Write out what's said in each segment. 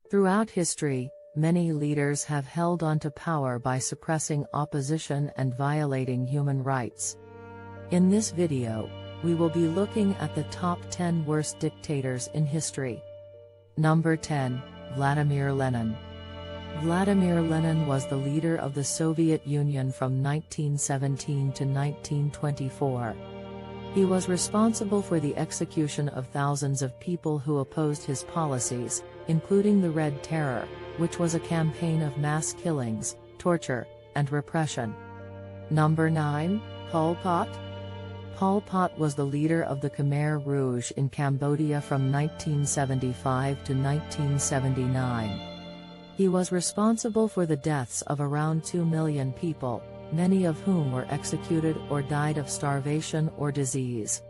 Throughout history, many leaders have held onto power by suppressing opposition and violating human rights. In this video, we will be looking at the top 10 worst dictators in history. Number 10, Vladimir Lenin. Vladimir Lenin was the leader of the Soviet Union from 1917 to 1924. He was responsible for the execution of thousands of people who opposed his policies, including the Red Terror, which was a campaign of mass killings, torture, and repression. Number 9, Pol Pot. Pol Pot was the leader of the Khmer Rouge in Cambodia from 1975 to 1979. He was responsible for the deaths of around 2 million people, many of whom were executed or died of starvation or disease.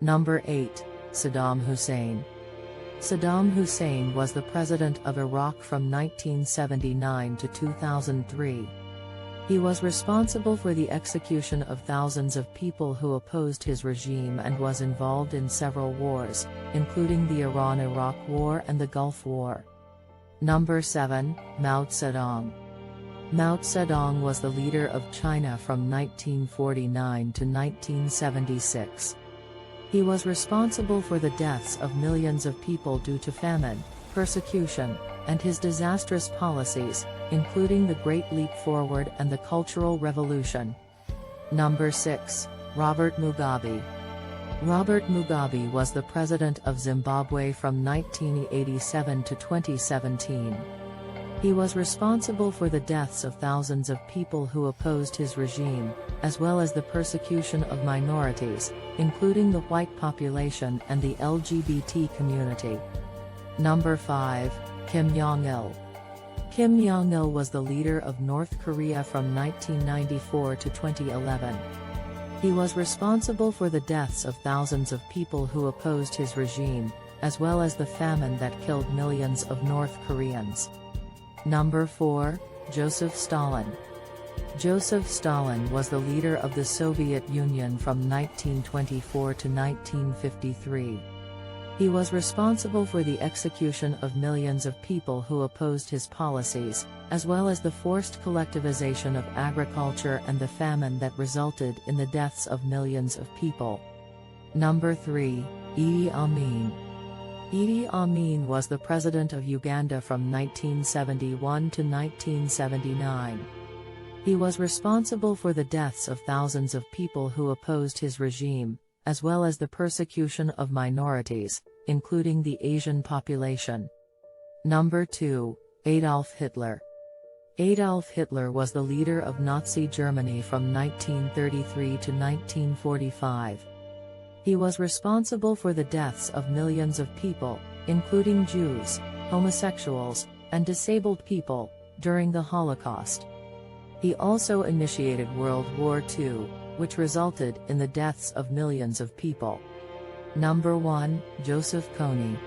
Number 8, Saddam Hussein. Saddam Hussein was the president of Iraq from 1979 to 2003. He was responsible for the execution of thousands of people who opposed his regime and was involved in several wars, including the Iran-Iraq War and the Gulf War. Number 7, Mao Zedong. Mao Zedong was the leader of China from 1949 to 1976. He was responsible for the deaths of millions of people due to famine, persecution, and his disastrous policies, including the Great Leap Forward and the Cultural Revolution. Number 6, Robert Mugabe. Robert Mugabe was the president of Zimbabwe from 1987 to 2017. He was responsible for the deaths of thousands of people who opposed his regime, as well as the persecution of minorities, including the white population and the LGBT community. Number 5, Kim Jong-il. Kim Jong-il was the leader of North Korea from 1994 to 2011. He was responsible for the deaths of thousands of people who opposed his regime, as well as the famine that killed millions of North Koreans. Number 4, Joseph Stalin. Joseph Stalin was the leader of the Soviet Union from 1924 to 1953. He was responsible for the execution of millions of people who opposed his policies, as well as the forced collectivization of agriculture and the famine that resulted in the deaths of millions of people. Number 3, Idi Amin. Idi Amin was the president of Uganda from 1971 to 1979. He was responsible for the deaths of thousands of people who opposed his regime, as well as the persecution of minorities, including the Asian population. Number 2, Adolf Hitler. Adolf Hitler was the leader of Nazi Germany from 1933 to 1945. He was responsible for the deaths of millions of people, including Jews, homosexuals, and disabled people, during the Holocaust. He also initiated World War II, which resulted in the deaths of millions of people. Number 1, Joseph Kony.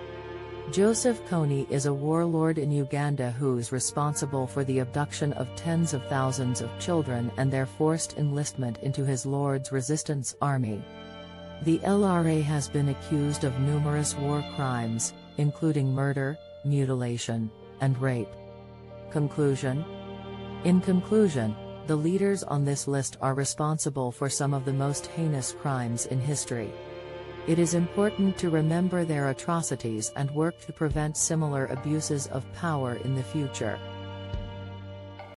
Joseph Kony is a warlord in Uganda who's responsible for the abduction of tens of thousands of children and their forced enlistment into his lord's resistance army. The LRA has been accused of numerous war crimes, including murder, mutilation, and rape. Conclusion. In conclusion, the leaders on this list are responsible for some of the most heinous crimes in history. It is important to remember their atrocities and work to prevent similar abuses of power in the future.